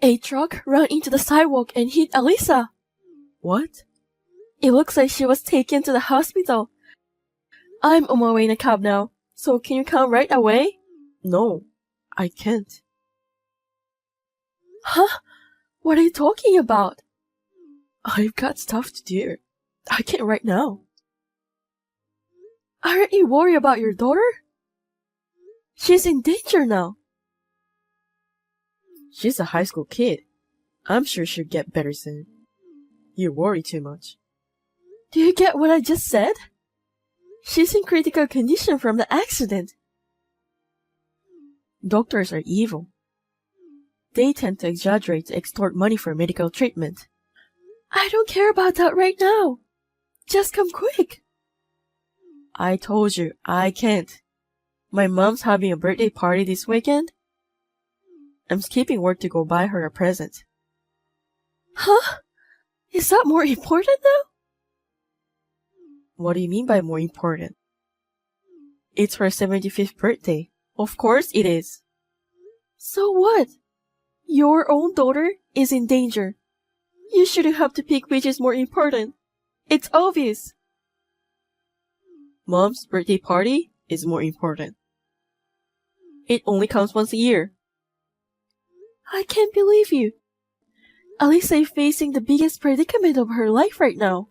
A truck ran into the sidewalk and hit Alyssa. What? It looks like she was taken to the hospital. I'm on my way in a cab now, so can you come right away? No, I can't. Huh? What are you talking about? I've got stuff to do. I can't right now. Aren't you worried about your daughter? She's in danger now. She's a high school kid. I'm sure she'll get better soon. You worry too much. Do you get what I just said? She's in critical condition from the accident. Doctors are evil. They tend to exaggerate to extort money for medical treatment. I don't care about that right now. Just come quick. I told you, I can't. My mom's having a birthday party this weekend. I'm skipping work to go buy her a present. Huh? Is that more important now? What do you mean by more important? It's her 75th birthday. Of course it is. So what? Your own daughter is in danger. You shouldn't have to pick which is more important. It's obvious. Mom's birthday party is more important. It only comes once a year. I can't believe you. Alyssa is facing the biggest predicament of her life right now.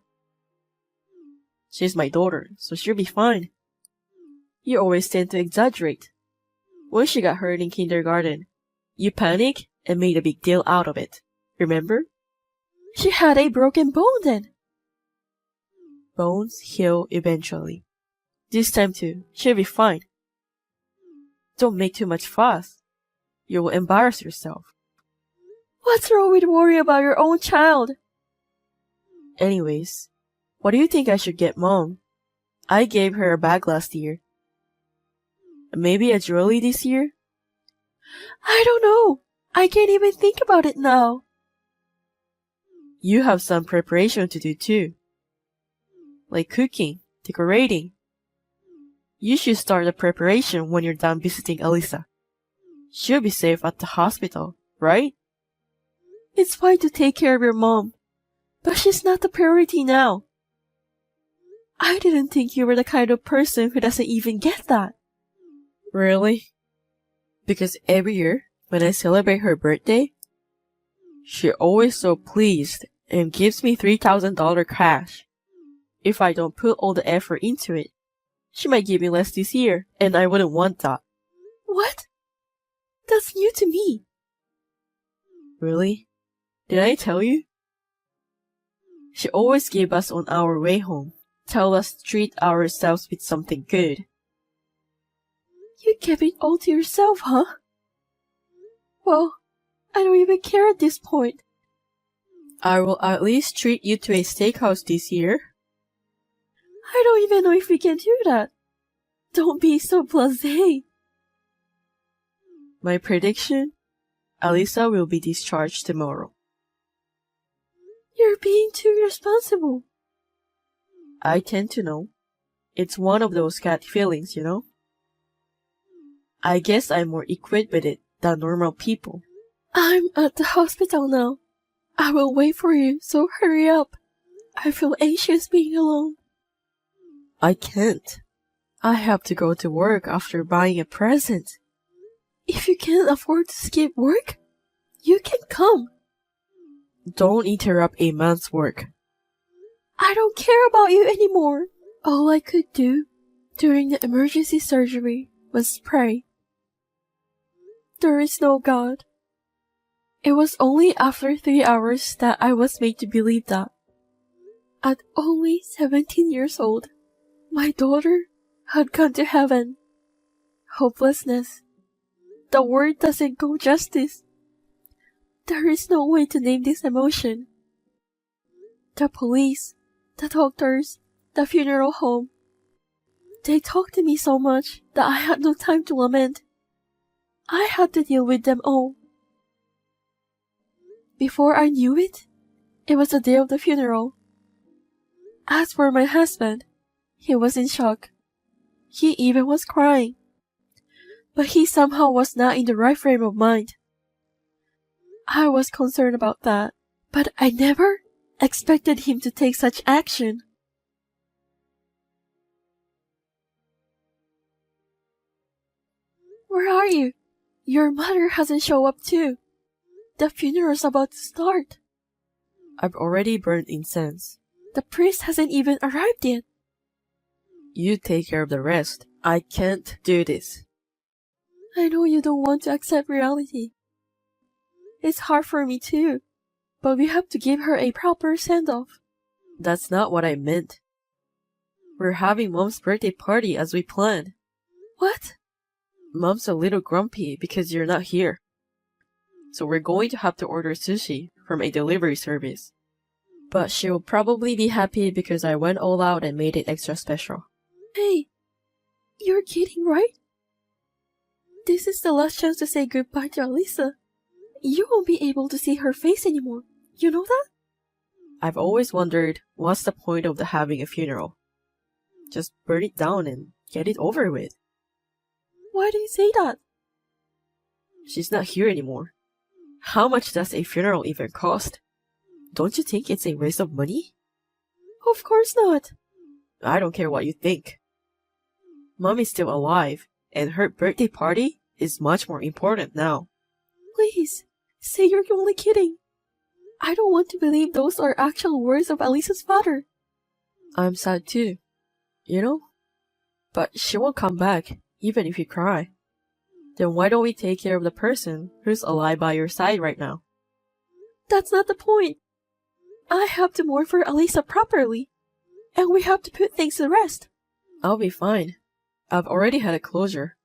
She's my daughter, so she'll be fine. You always tend to exaggerate. When she got hurt in kindergarten, you panicked and made a big deal out of it. Remember? She had a broken bone then. Bones heal eventually. This time too, she'll be fine. Don't make too much fuss. You will embarrass yourself. What's wrong with worry about your own child? Anyways, what do you think I should get Mom? I gave her a bag last year. Maybe a jewelry this year? I don't know. I can't even think about it now. You have some preparation to do too. Like cooking, decorating. You should start the preparation when you're done visiting Alyssa. She'll be safe at the hospital, right? It's fine to take care of your mom, but she's not the priority now. I didn't think you were the kind of person who doesn't even get that. Really? Because every year, when I celebrate her birthday, she's always so pleased and gives me $3,000 cash. If I don't put all the effort into it, she might give me less this year, and I wouldn't want that. What? That's new to me. Really? Did I tell you? She always gave us on our way home, tell us to treat ourselves with something good. You kept it all to yourself, huh? Well, I don't even care at this point. I will at least treat you to a steakhouse this year. I don't even know if we can do that. Don't be so blasé. My prediction? Alyssa will be discharged tomorrow. You're being too irresponsible. I tend to know. It's one of those cat feelings, you know? I guess I'm more equipped with it than normal people. I'm at the hospital now. I will wait for you, so hurry up. I feel anxious being alone. I can't. I have to go to work after buying a present. If you can't afford to skip work, you can come. Don't interrupt a man's work. I don't care about you anymore. All I could do during the emergency surgery was pray. There is no God. It was only after 3 hours that I was made to believe that. At only 17 years old, my daughter had gone to heaven. Hopelessness. The word doesn't go justice. There is no way to name this emotion. The police, the doctors, the funeral home. They talked to me so much that I had no time to lament. I had to deal with them all. Before I knew it, it was the day of the funeral. As for my husband, he was in shock. He even was crying. But he somehow was not in the right frame of mind. I was concerned about that, but I never expected him to take such action. Where are you? Your mother hasn't shown up too. The funeral's about to start. I've already burned incense. The priest hasn't even arrived yet. You take care of the rest. I can't do this. I know you don't want to accept reality. It's hard for me too, but we have to give her a proper send-off. That's not what I meant. We're having Mom's birthday party as we planned. What? Mom's a little grumpy because you're not here. So we're going to have to order sushi from a delivery service. But she'll probably be happy because I went all out and made it extra special. Hey, you're kidding, right? This is the last chance to say goodbye to Alisa. You won't be able to see her face anymore. You know that? I've always wondered, what's the point of having a funeral? Just burn it down and get it over with. Why do you say that? She's not here anymore. How much does a funeral even cost? Don't you think it's a waste of money? Of course not. I don't care what you think. Mom is still alive, and her birthday party is much more important now. Please, say you're only kidding. I don't want to believe those are actual words of Alisa's father. I'm sad too, you know? But she won't come back, even if you cry. Then why don't we take care of the person who's alive by your side right now? That's not the point. I have to mourn for Alisa properly, and we have to put things to rest. I'll be fine. I've already had a closure.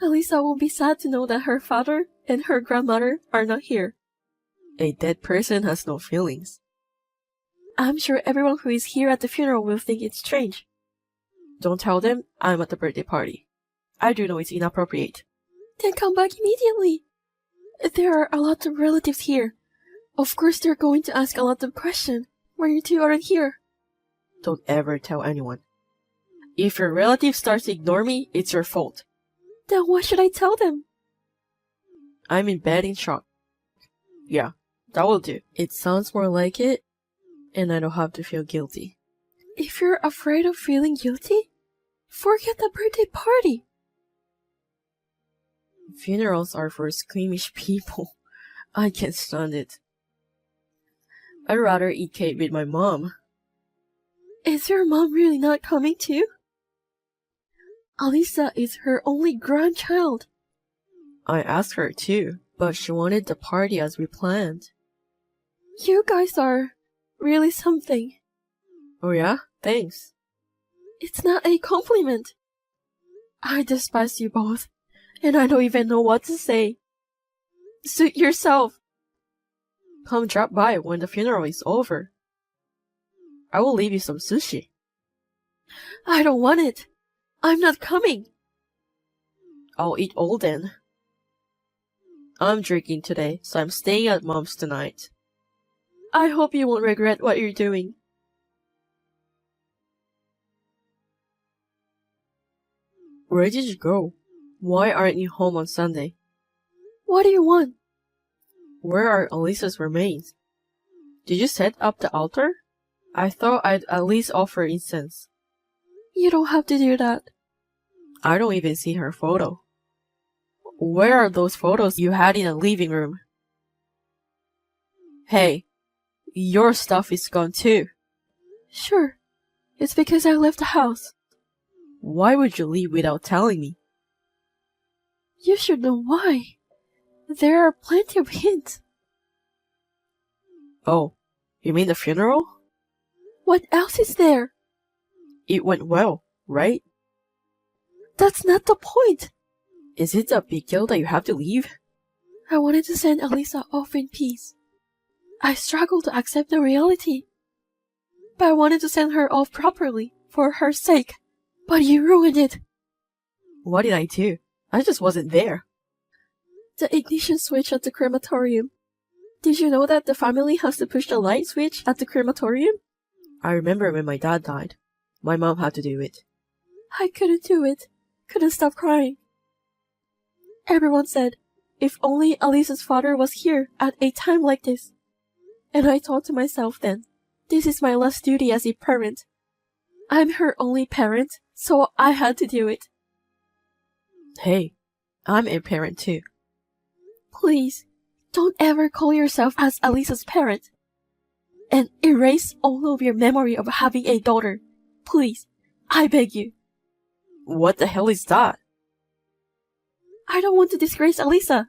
Alisa won't be sad to know that her father and her grandmother are not here. A dead person has no feelings. I'm sure everyone who is here at the funeral will think it's strange. Don't tell them I'm at the birthday party. I do know it's inappropriate. Then come back immediately. There are a lot of relatives here. Of course they're going to ask a lot of questions when you two aren't here. Don't ever tell anyone. If your relative starts to ignore me, it's your fault. Then what should I tell them? I'm in bed in shock. Yeah, that will do. It sounds more like it, and I don't have to feel guilty. If you're afraid of feeling guilty, forget the birthday party. Funerals are for squeamish people. I can't stand it. I'd rather eat cake with my mom. Is your mom really not coming too? Alisa is her only grandchild. I asked her too, but she wanted the party as we planned. You guys are really something. Oh yeah? Thanks. It's not a compliment. I despise you both, and I don't even know what to say. Suit yourself. Come drop by when the funeral is over. I will leave you some sushi. I don't want it. I'm not coming. I'll eat all then. I'm drinking today, so I'm staying at Mom's tonight. I hope you won't regret what you're doing. Where did you go? Why aren't you home on Sunday? What do you want? Where are Alisa's remains? Did you set up the altar? I thought I'd at least offer incense. You don't have to do that. I don't even see her photo. Where are those photos you had in the living room? Hey, your stuff is gone too. Sure. It's because I left the house. Why would you leave without telling me? You should know why. There are plenty of hints. Oh, you mean the funeral? What else is there? It went well, right? That's not the point. Is it a big deal that you have to leave? I wanted to send Alisa off in peace. I struggled to accept the reality. But I wanted to send her off properly, for her sake. But you ruined it. What did I do? I just wasn't there. The ignition switch at the crematorium. Did you know that the family has to push the light switch at the crematorium? I remember when my dad died. My mom had to do it. I couldn't do it. Couldn't stop crying. Everyone said If only Alisa's father was here at a time like this. And I thought to myself then, this is my last duty as a parent. I'm her only parent, so I had to do it. Hey, I'm a parent too. Please, don't ever call yourself as Alisa's parent. And erase all of your memory of having a daughter. Please, I beg you. What the hell is that? I don't want to disgrace Alisa.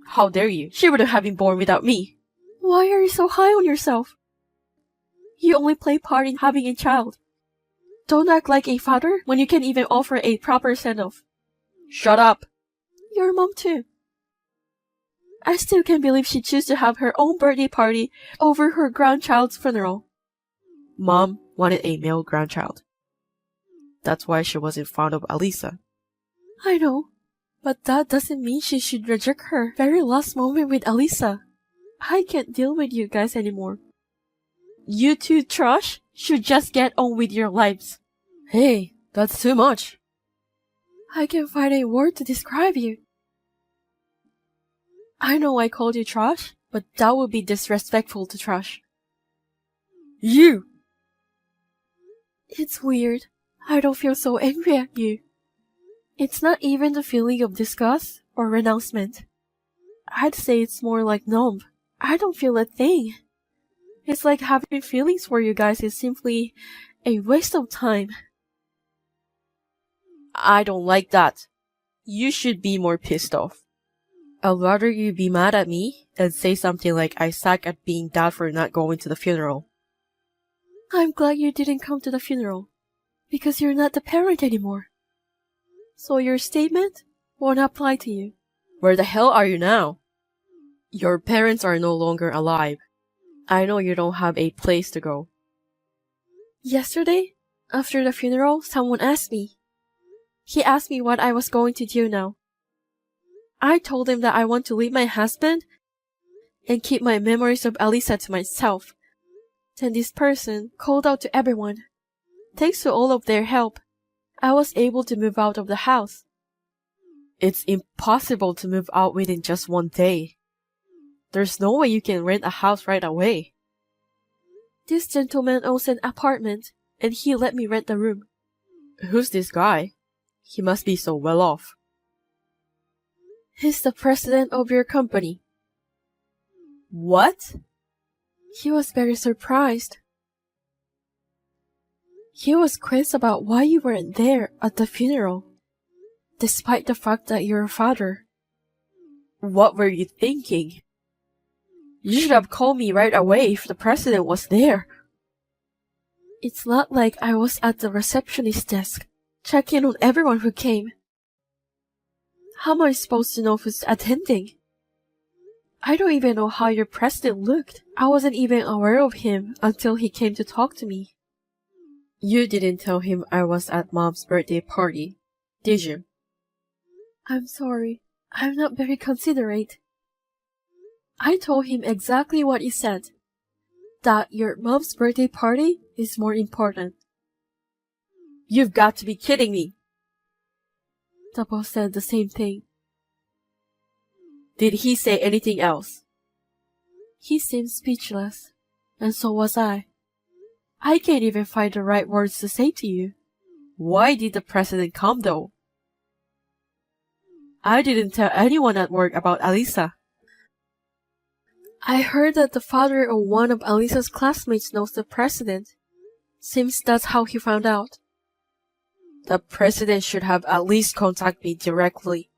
How dare you? She wouldn't have been born without me. Why are you so high on yourself? You only play part in having a child. Don't act like a father when you can't even offer a proper send-off. Shut up. Your mom too. I still can't believe she chose to have her own birthday party over her grandchild's funeral. Mom wanted a male grandchild. That's why she wasn't fond of Alisa. I know, but that doesn't mean she should reject her very last moment with Alisa. I can't deal with you guys anymore. You two trash should just get on with your lives. Hey, that's too much. I can't find a word to describe you. I know I called you trash, but that would be disrespectful to trash. You! It's weird. I don't feel so angry at you. It's not even the feeling of disgust or renouncement. I'd say it's more like numb. I don't feel a thing. It's like having feelings for you guys is simply a waste of time. I don't like that. You should be more pissed off. I'd rather you be mad at me than say something like I suck at being dad for not going to the funeral. I'm glad you didn't come to the funeral, because you're not the parent anymore. So your statement won't apply to you. Where the hell are you now? Your parents are no longer alive. I know you don't have a place to go. Yesterday, after the funeral, someone asked me. He asked me what I was going to do now. I told him that I want to leave my husband and keep my memories of Alisa to myself. Then this person called out to everyone. Thanks to all of their help, I was able to move out of the house. It's impossible to move out within just one day. There's no way you can rent a house right away. This gentleman owns an apartment, and he let me rent the room. Who's this guy? He must be so well off. He's the president of your company. What? He was very surprised. He was quizzed about why you weren't there at the funeral, despite the fact that you're a father. What were you thinking? You should have called me right away if the president was there. It's not like I was at the receptionist desk, checking on everyone who came. How am I supposed to know who's attending? I don't even know how your president looked. I wasn't even aware of him until he came to talk to me. You didn't tell him I was at Mom's birthday party, did you? I'm sorry. I'm not very considerate. I told him exactly what you said. That your mom's birthday party is more important. You've got to be kidding me. The boss said the same thing. Did he say anything else? He seemed speechless, and so was I. I can't even find the right words to say to you. Why did the president come though? I didn't tell anyone at work about Alisa. I heard that the father of one of Alisa's classmates knows the president. Seems that's how he found out. The president should have at least contacted me directly.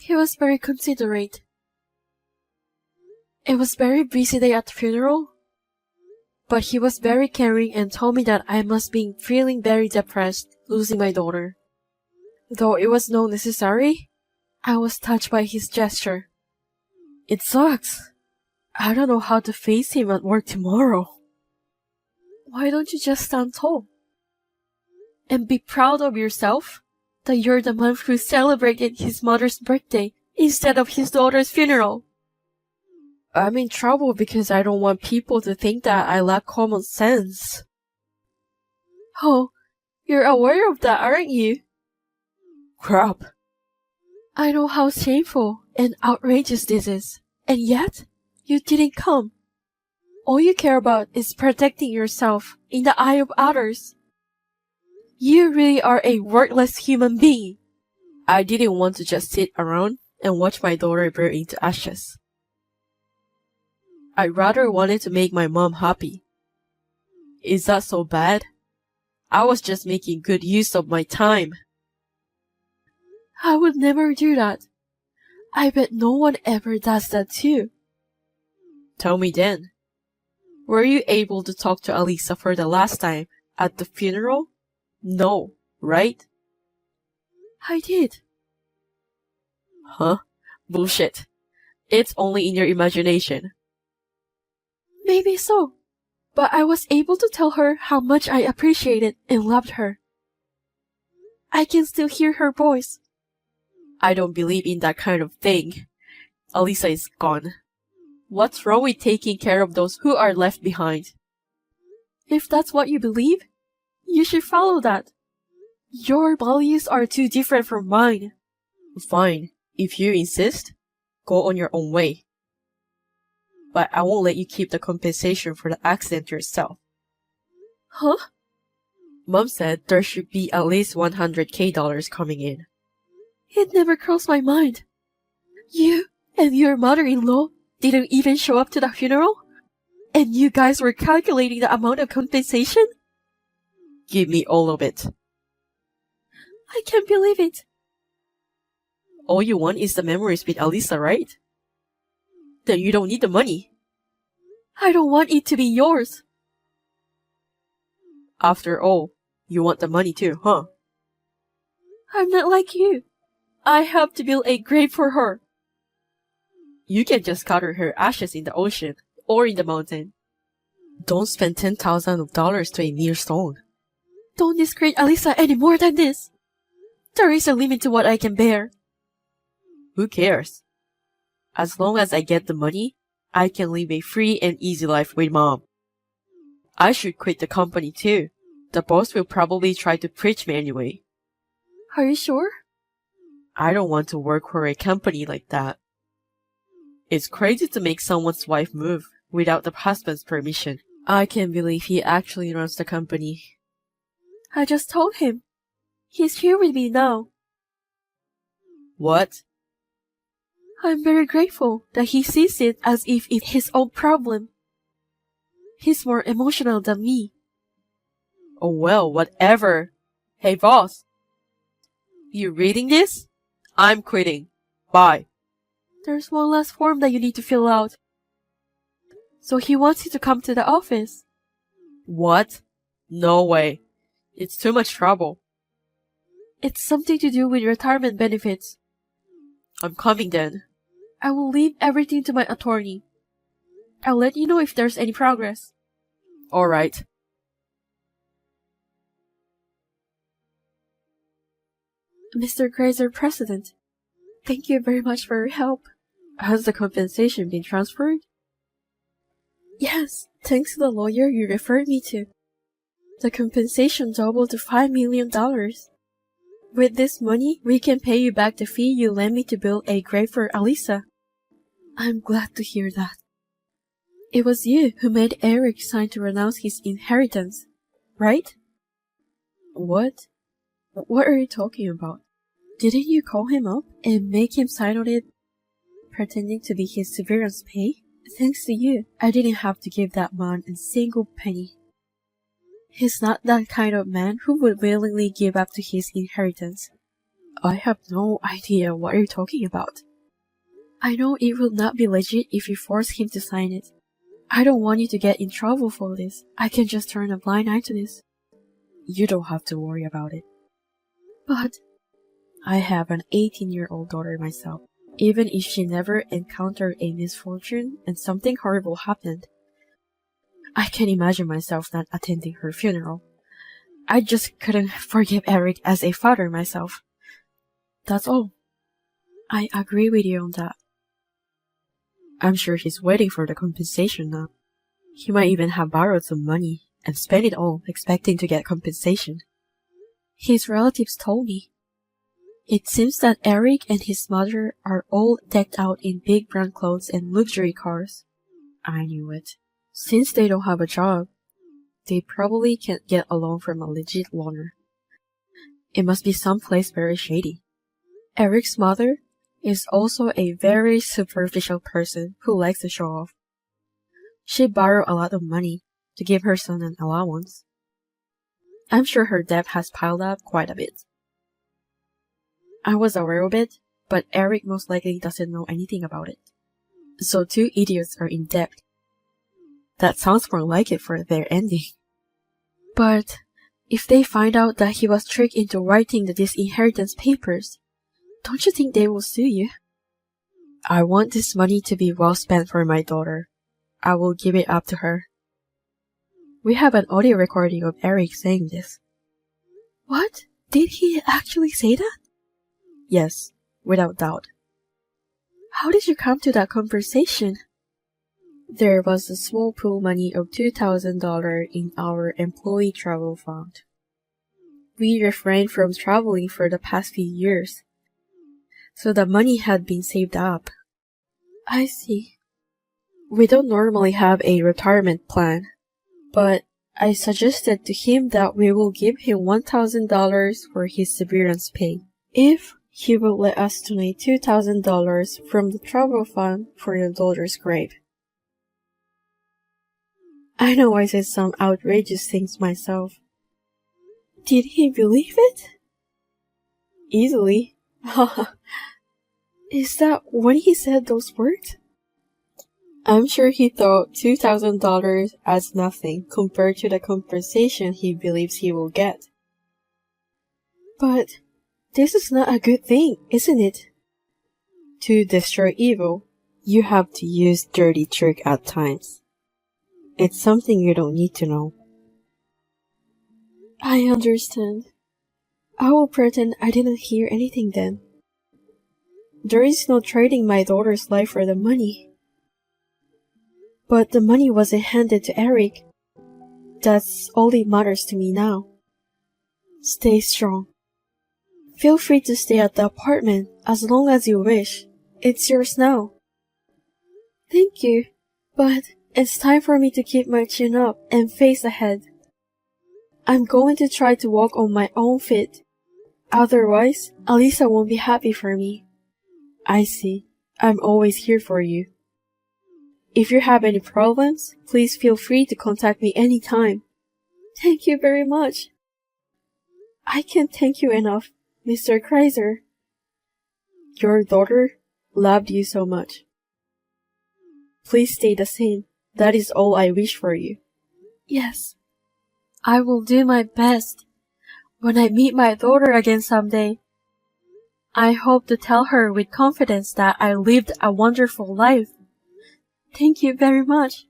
He was very considerate. It was very busy day at the funeral, but he was very caring and told me that I must be feeling very depressed, losing my daughter. Though it was not necessary, I was touched by his gesture. It sucks. I don't know how to face him at work tomorrow. Why don't you just stand tall? And be proud of yourself that you're the man who celebrated his mother's birthday instead of his daughter's funeral. I'm in trouble because I don't want people to think that I lack common sense. Oh, you're aware of that, aren't you? Crap. I know how shameful and outrageous this is, and yet you didn't come. All you care about is protecting yourself in the eye of others. You really are a worthless human being. I didn't want to just sit around and watch my daughter burn into ashes. I rather wanted to make my mom happy. Is that so bad? I was just making good use of my time. I would never do that. I bet no one ever does that too. Tell me then. Were you able to talk to Alisa for the last time at the funeral? No, right? I did. Huh? Bullshit. It's only in your imagination. Maybe so, but I was able to tell her how much I appreciated and loved her. I can still hear her voice. I don't believe in that kind of thing. Alisa is gone. What's wrong with taking care of those who are left behind? If that's what you believe, you should follow that. Your values are too different from mine. Fine, if you insist, go on your own way. But I won't let you keep the compensation for the accident yourself. Huh? Mom said there should be at least $100K coming in. It never crossed my mind. You and your mother-in-law didn't even show up to the funeral? And you guys were calculating the amount of compensation? Give me all of it. I can't believe it. All you want is the memories with Alisa, right? Then you don't need the money. I don't want it to be yours. After all, you want the money too, huh? I'm not like you. I have to build a grave for her. You can just scatter her ashes in the ocean or in the mountain. Don't spend $10,000 to a mere stone. Don't disgrace Alisa any more than this. There is a limit to what I can bear. Who cares? As long as I get the money, I can live a free and easy life with Mom. I should quit the company too. The boss will probably try to preach me anyway. Are you sure? I don't want to work for a company like that. It's crazy to make someone's wife move without the husband's permission. I can't believe he actually runs the company. I just told him. He's here with me now. What? I'm very grateful that he sees it as if it's his own problem. He's more emotional than me. Oh well, whatever. Hey boss. You reading this? I'm quitting. Bye. There's one last form that you need to fill out. So he wants you to come to the office. What? No way. It's too much trouble. It's something to do with retirement benefits. I'm coming then. I will leave everything to my attorney. I'll let you know if there's any progress. Alright. Mr. Grazer, President, thank you very much for your help. Has the compensation been transferred? Yes, thanks to the lawyer you referred me to. The compensation doubled to $5 million. With this money, we can pay you back the fee you lent me to build a grave for Alisa. I'm glad to hear that. It was you who made Eric sign to renounce his inheritance, right? What? What are you talking about? Didn't you call him up and make him sign on it, pretending to be his severance pay? Thanks to you, I didn't have to give that man a single penny. He's not that kind of man who would willingly give up to his inheritance. I have no idea what you're talking about. I know it will not be legit if you force him to sign it. I don't want you to get in trouble for this. I can just turn a blind eye to this. You don't have to worry about it. But I have an 18-year-old daughter myself. Even if she never encountered a misfortune and something horrible happened, I can imagine myself not attending her funeral. I just couldn't forgive Eric as a father myself. That's all. I agree with you on that. I'm sure he's waiting for the compensation now. He might even have borrowed some money and spent it all expecting to get compensation. His relatives told me. It seems that Eric and his mother are all decked out in big brand clothes and luxury cars. I knew it. Since they don't have a job, they probably can't get a loan from a legit loaner. It must be someplace very shady. Eric's mother is also a very superficial person who likes to show off. She borrowed a lot of money to give her son an allowance. I'm sure her debt has piled up quite a bit. I was aware of it, but Eric most likely doesn't know anything about it. So 2 idiots are in debt. That sounds more like it for their ending. But if they find out that he was tricked into writing the disinheritance papers, don't you think they will sue you? I want this money to be well spent for my daughter. I will give it up to her. We have an audio recording of Eric saying this. What? Did he actually say that? Yes, without doubt. How did you come to that conversation? There was a small pool money of $2,000 in our employee travel fund. We refrained from traveling for the past few years, so the money had been saved up. I see. We don't normally have a retirement plan, but I suggested to him that we will give him $1,000 for his severance pay if he will let us donate $2,000 from the travel fund for your daughter's grave. I know I said some outrageous things myself. Did he believe it? Easily. Is that when he said those words? I'm sure he thought $2,000 as nothing compared to the compensation he believes he will get. But this is not a good thing, isn't it? To destroy evil, you have to use dirty trick at times. It's something you don't need to know. I understand. I will pretend I didn't hear anything then. There is no trading my daughter's life for the money. But the money wasn't handed to Eric. That's all that matters to me now. Stay strong. Feel free to stay at the apartment as long as you wish. It's yours now. Thank you, but it's time for me to keep my chin up and face ahead. I'm going to try to walk on my own feet. Otherwise, Alisa won't be happy for me. I see. I'm always here for you. If you have any problems, please feel free to contact me anytime. Thank you very much. I can't thank you enough, Mr. Kreiser. Your daughter loved you so much. Please stay the same. That is all I wish for you. Yes. I will do my best. When I meet my daughter again someday, I hope to tell her with confidence that I lived a wonderful life. Thank you very much.